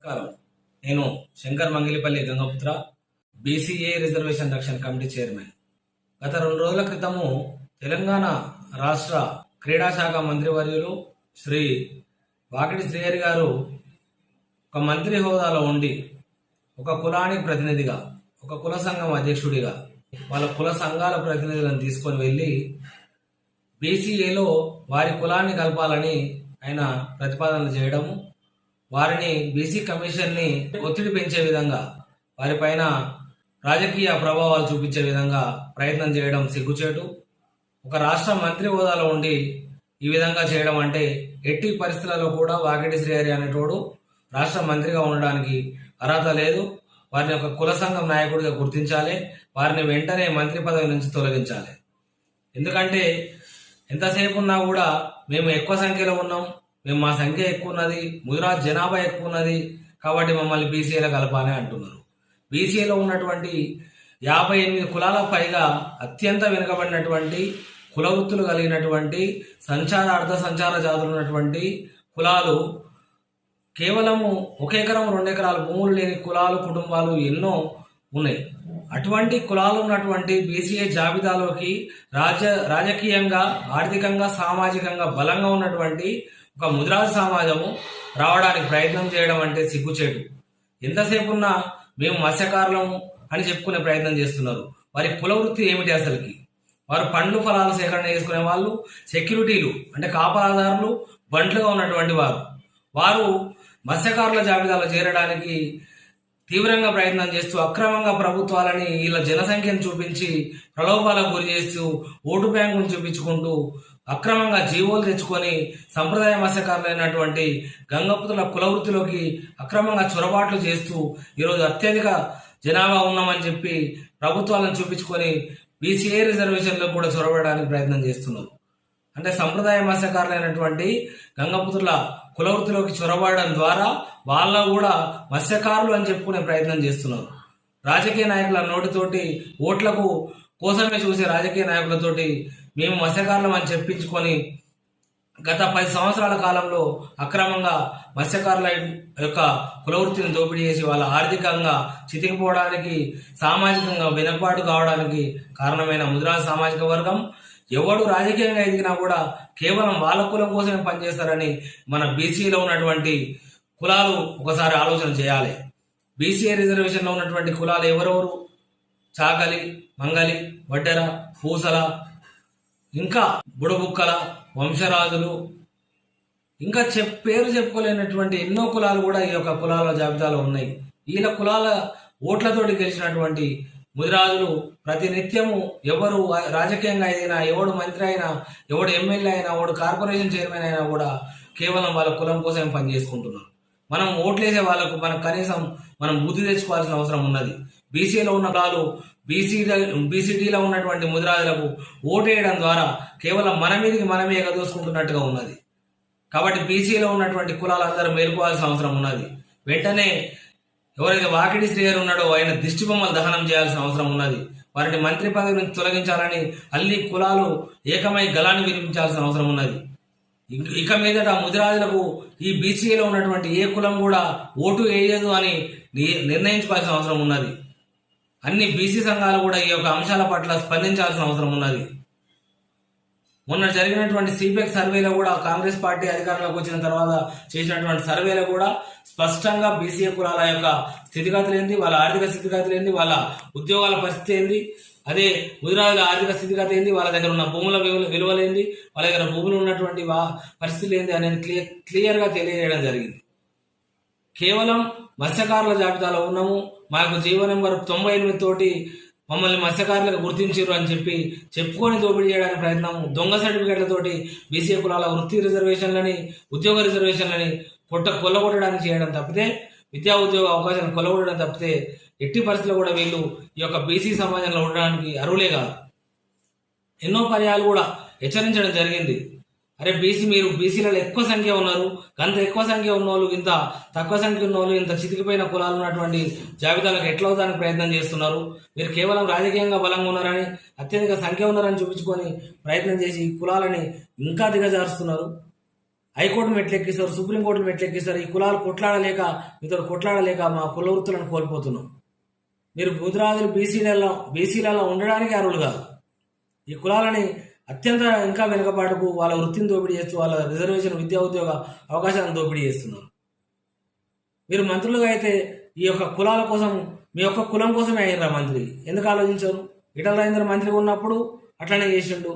నమస్కారం. నేను Shankar మంగిలిపల్లి Gangaputra, BCA reservation రక్షణ కమిటీ చైర్మన్. గత 2 రోజుల క్రితము తెలంగాణ రాష్ట్ర క్రీడా శాఖ మంత్రివర్యులు శ్రీ వాకిటి శ్రీహరి గారు ఒక మంత్రి హోదాలో ఉండి ఒక కులానికి ప్రతినిధిగా, ఒక కుల సంఘం అధ్యక్షుడిగా వాళ్ళ కుల సంఘాల ప్రతినిధులను తీసుకొని వెళ్ళి బీసీఏలో వారి కులాన్ని కలపాలని ఆయన ప్రతిపాదనలు చేయడము, వారిని బీసీ కమిషన్ని ఒత్తిడి పెంచే విధంగా, వారిపైన రాజకీయ ప్రభావాలు చూపించే విధంగా ప్రయత్నం చేయడం సిగ్గుచేటు. ఒక రాష్ట్ర మంత్రి హోదాలో ఉండి ఈ విధంగా చేయడం అంటే ఎట్టి పరిస్థితులలో కూడా వాకిటి శ్రీహరి అనేటోడు రాష్ట్ర మంత్రిగా ఉండడానికి అర్హత లేదు. వారిని ఒక కుల సంఘం నాయకుడిగా గుర్తించాలి. వారిని వెంటనే మంత్రి పదవి నుంచి తొలగించాలి. ఎందుకంటే ఎంతసేపు ఉన్నా కూడా మేము ఎక్కువ సంఖ్యలో ఉన్నాం, మేము మా సంఖ్య ఎక్కువ ఉన్నది, ముదిరాజ్ జనాభా ఎక్కువ ఉన్నది కాబట్టి మమ్మల్ని బీసీఏలో కలపాలని అంటున్నారు. బీసీఏలో ఉన్నటువంటి 58 కులాలకు పైగా అత్యంత వెనుకబడినటువంటి కుల వృత్తులు కలిగినటువంటి అర్ధ సంచార జాతులు ఉన్నటువంటి కులాలు, కేవలము 1 ఎకరం 2 ఎకరాల భూములు లేని కులాలు, కుటుంబాలు ఎన్నో ఉన్నాయి. అటువంటి కులాలు ఉన్నటువంటి బీసీఏ జాబితాలోకి రాజకీయంగా, ఆర్థికంగా, సామాజికంగా బలంగా ఉన్నటువంటి ఒక ముదిరాజు సమాజము రావడానికి ప్రయత్నం చేయడం అంటే సిగ్గుచేటు. ఎంతసేపు ఉన్నా మేము మత్స్యకారులము అని చెప్పుకునే ప్రయత్నం చేస్తున్నారు. వారి కుల వృత్తి ఏమిటి అసలుకి? వారు పండ్లు ఫలాలు సేకరణ చేసుకునే వాళ్ళు, సెక్యూరిటీలు అంటే కాపలాదారులు, బంట్లుగా ఉన్నటువంటి వారు మత్స్యకారుల జాబితాలో చేరడానికి తీవ్రంగా ప్రయత్నం చేస్తూ అక్రమంగా ప్రభుత్వాలని వీళ్ళ జనసంఖ్యను చూపించి ప్రలోభాలకు గురి చేస్తూ ఓటు బ్యాంకును చూపించుకుంటూ అక్రమంగా జీవోలు తెచ్చుకొని సంప్రదాయ మత్స్యకారులైనటువంటి గంగపుత్రుల కులవృత్తిలోకి అక్రమంగా చొరబాట్లు చేస్తూ ఈరోజు అత్యధిక జనాభా ఉన్నామని చెప్పి ప్రభుత్వాలను చూపించుకొని బీసీఏ రిజర్వేషన్లో కూడా చొరబడడానికి ప్రయత్నం చేస్తున్నారు. అంటే సంప్రదాయ మత్స్యకారులైనటువంటి గంగపుత్రుల కులవృత్తిలోకి చొరబడడం ద్వారా వాళ్ళ కూడా మత్స్యకారులు అని చెప్పుకునే ప్రయత్నం చేస్తున్నారు. రాజకీయ నాయకుల నోటితోటి ఓట్లకు కోసమే చూసే రాజకీయ నాయకులతోటి మేము మత్స్యకారులం అని చెప్పించుకొని గత 10 సంవత్సరాల కాలంలో అక్రమంగా మత్స్యకారుల యొక్క కులవృత్తిని దోపిడీ చేసి వాళ్ళ ఆర్థికంగా చితికిపోవడానికి, సామాజికంగా వెనుకబాటు కావడానికి కారణమైన ముదిరాజు సామాజిక వర్గం ఎవడు రాజకీయంగా ఎదిగినా కూడా కేవలం వాళ్ళ కులం కోసమే పనిచేస్తారని మన బీసీలో ఉన్నటువంటి కులాలు ఒకసారి ఆలోచన చేయాలి. బీసీఏ రిజర్వేషన్లో ఉన్నటువంటి కులాలు ఎవరెవరు? చాకలి, మంగలి, వడ్డెర, పూసల, ఇంకా బుడబుక్కల, వంశరాజులు, ఇంకా పేరు చెప్పుకోలేనటువంటి ఎన్నో కులాలు కూడా ఈ యొక్క కులాల జాబితాలో ఉన్నాయి. వీళ్ళ కులాల ఓట్లతోటి గెలిచినటువంటి ముదిరాజులు ప్రతినిత్యము ఎవరు రాజకీయంగా అయినా, ఎవడు మంత్రి అయినా, ఎవడు ఎమ్మెల్యే అయినా, ఎవడు కార్పొరేషన్ చైర్మన్ అయినా కూడా కేవలం వాళ్ళ కులం కోసం పనిచేసుకుంటున్నారు. మనం ఓట్లేసే వాళ్ళకు కనీసం మనం బుద్ధి తెచ్చుకోవాల్సిన అవసరం ఉన్నది. బీసీలో ఉన్న కులాలు బీసీడీలో ఉన్నటువంటి ముదిరాజులకు ఓటేయడం ద్వారా కేవలం మన మీదకి మనమే ఎగదోసుకుంటున్నట్టుగా ఉన్నది. కాబట్టి బీసీలో ఉన్నటువంటి కులాలందరూ మేలుకోవాల్సిన అవసరం ఉన్నది. వెంటనే ఎవరైతే వాకిటి శ్రీహరి ఉన్నాడో ఆయన దిష్టి బొమ్మలు దహనం చేయాల్సిన అవసరం ఉన్నది. వారిని మంత్రి పదవి నుంచి తొలగించాలని అన్ని కులాలు ఏకమై గలాన్ని వినిపించాల్సిన అవసరం ఉన్నది. ఇక మీదట ముదిరాజులకు ఈ బీసీలో ఉన్నటువంటి ఏ కులం కూడా ఓటు వేయదు అని నిర్ణయించుకోవాల్సిన అవసరం ఉన్నది. అన్ని బీసీ సంఘాలు కూడా ఈ యొక్క అంశాల పట్ల స్పందించాల్సిన అవసరం ఉన్నది. మొన్న జరిగినటువంటి సిపెక్ సర్వేలో కూడా కాంగ్రెస్ పార్టీ అధికారంలోకి వచ్చిన తర్వాత చేసినటువంటి సర్వేలో కూడా స్పష్టంగా బీసీఏ కులాల యొక్క స్థితిగతులు ఏంది, వాళ్ళ ఆర్థిక స్థితిగతులు ఏంది, వాళ్ళ ఉద్యోగాల పరిస్థితి ఏంది, అదే ముదిరాజుల ఆర్థిక స్థితిగతి ఏంది, వాళ్ళ దగ్గర ఉన్న భూముల విలువలేంది, వాళ్ళ దగ్గర భూములు ఉన్నటువంటి పరిస్థితులు ఏంది అనేది క్లియర్గా తెలియజేయడం జరిగింది. కేవలం మత్స్యకారుల జాబితాలో ఉన్నాము, మాకు జీవో నెంబర్ 98 తోటి మమ్మల్ని మత్స్యకారులకు గుర్తించారు అని చెప్పి చెప్పుకొని దోపిడీ చేయడానికి ప్రయత్నం, దొంగ సర్టిఫికేట్లతోటి బీసీఏ కులాల వృత్తి రిజర్వేషన్లని, ఉద్యోగ రిజర్వేషన్లని కొల్లగొట్టడానికి చేయడం తప్పితే, విద్యా ఉద్యోగ అవకాశాలను కొల్లగొట్టడం తప్పితే ఎట్టి పరిస్థితుల్లో కూడా వీళ్ళు ఈ యొక్క బీసీ సమాజంలో ఉండడానికి అర్హులే కాదు. ఎన్నో పర్యాలు కూడా హెచ్చరించడం జరిగింది. అరే మీరు బీసీలలో ఎక్కువ సంఖ్య ఉన్నారు, అంత ఎక్కువ సంఖ్య ఉన్నోళ్ళు, ఇంత తక్కువ సంఖ్య ఉన్నోళ్ళు, ఇంత చితికిపోయిన కులాలు ఉన్నటువంటి జాబితాలకు ఎట్లా అవుతానికి ప్రయత్నం చేస్తున్నారు? మీరు కేవలం రాజకీయంగా బలంగా ఉన్నారని, అత్యధిక సంఖ్య ఉన్నారని చూపించుకొని ప్రయత్నం చేసి ఈ కులాలని ఇంకా దిగజారుస్తున్నారు. High court మెట్లెక్కిస్తారు, supreme court మెట్లెక్కిస్తారు. ఈ కులాలు కొట్లాడలేక మీతో కొట్లాడలేక మా కుల వృత్తులను కోల్పోతున్నాం. మీరు ముదిరాజులు బీసీలలో ఉండడానికి అర్హులు కాదు. ఈ కులాలని అత్యంత ఇంకా వెనుకబాటుకు వాళ్ళ వృత్తిని దోపిడీ చేస్తూ వాళ్ళ రిజర్వేషన్ విద్యా ఉద్యోగ అవకాశాలను దోపిడీ చేస్తున్నారు. మీరు మంత్రులుగా అయితే ఈ యొక్క కులాల కోసం మీ యొక్క కులం కోసమే అయినరా మంత్రి, ఎందుకు ఆలోచించారు? ఈటల రాజేందర్ మంత్రిగా ఉన్నప్పుడు అట్లనే చేసిండు.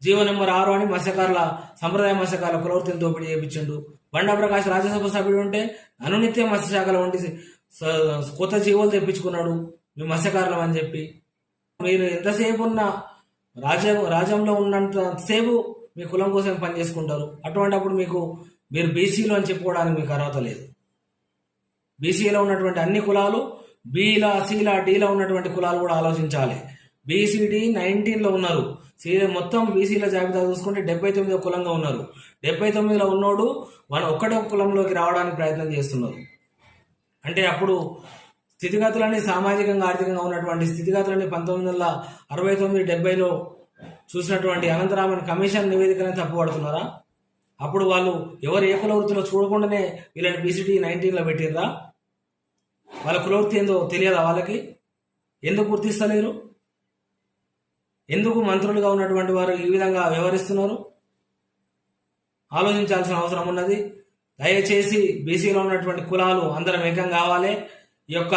జీవో నెంబర్ 6 అని మత్స్యకారుల సంప్రదాయ మత్స్యకారుల కులవృత్తిని దోపిడీ చేయించిండు. బండా ప్రకాష్ రాజ్యసభ సభ్యుడు ఉంటే అనునిత్యం మత్స్యశాఖలో ఉండి కొత్త జీవోలు తెప్పించుకున్నాడు మీ మత్స్యకారులం అని చెప్పి. మీరు ఎంతసేపు ఉన్న రాజ్యంలో ఉన్నంతసేపు మీ కులం కోసం పని చేసుకుంటారు. అటువంటిప్పుడు మీరు బీసీలు అని చెప్పుకోవడానికి మీకు అర్హత లేదు. బీసీలో ఉన్నటువంటి అన్ని కులాలు బీలా సీలా డీలో ఉన్నటువంటి కులాలు కూడా ఆలోచించాలి. బీసీడీ 19లో ఉన్నారు. మొత్తం బీసీల జాబితా చూసుకుంటే 79వ కులంగా ఉన్నారు. 79లో ఉన్నోడు ఒక్కటో కులంలోకి రావడానికి ప్రయత్నం చేస్తున్నారు. అంటే అప్పుడు స్థితిగతులన్నీ సామాజికంగా ఆర్థికంగా ఉన్నటువంటి స్థితిగతులన్నీ 1969, 70లో చూసినటువంటి అనంతరామన్ కమిషన్ నివేదికనే తప్పుపడుతున్నారా? అప్పుడు వాళ్ళు ఎవరు ఏ కుల వృత్తిలో చూడకుండానే వీళ్ళని బీసీడీ 19లో పెట్టిర్రా? వాళ్ళ కులవృత్తి ఏందో తెలియదా వాళ్ళకి? ఎందుకు గుర్తిస్తలేరు? ఎందుకు మంత్రులుగా ఉన్నటువంటి వారు ఈ విధంగా వ్యవహరిస్తున్నారు? ఆలోచించాల్సిన అవసరం ఉన్నది. దయచేసి బీసీలో ఉన్నటువంటి కులాలు అందరం ఏకం కావాలి. ఈ యొక్క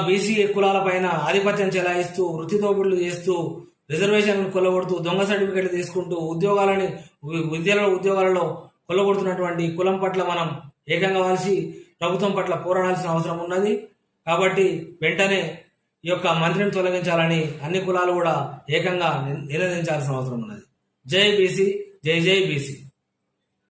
బీసీ కులాల పైన ఆధిపత్యం చెలాయిస్తూ వృత్తి దోపిడీలు చేస్తూ రిజర్వేషన్ కొల్లగొడుతూ దొంగ సర్టిఫికెట్లు తీసుకుంటూ ఉద్యోగాలలో కొల్లగొడుతున్నటువంటి కులం పట్ల మనం ఏకం కావాల్సి ప్రభుత్వం పట్ల పోరాడాల్సిన అవసరం ఉన్నది. కాబట్టి వెంటనే ఈ యొక్క మంత్రిని తొలగించాలని అన్ని కులాలు కూడా ఏకంగా నినదించాల్సిన అవసరం ఉన్నది. జై బీసీ, జై జై బీసీ.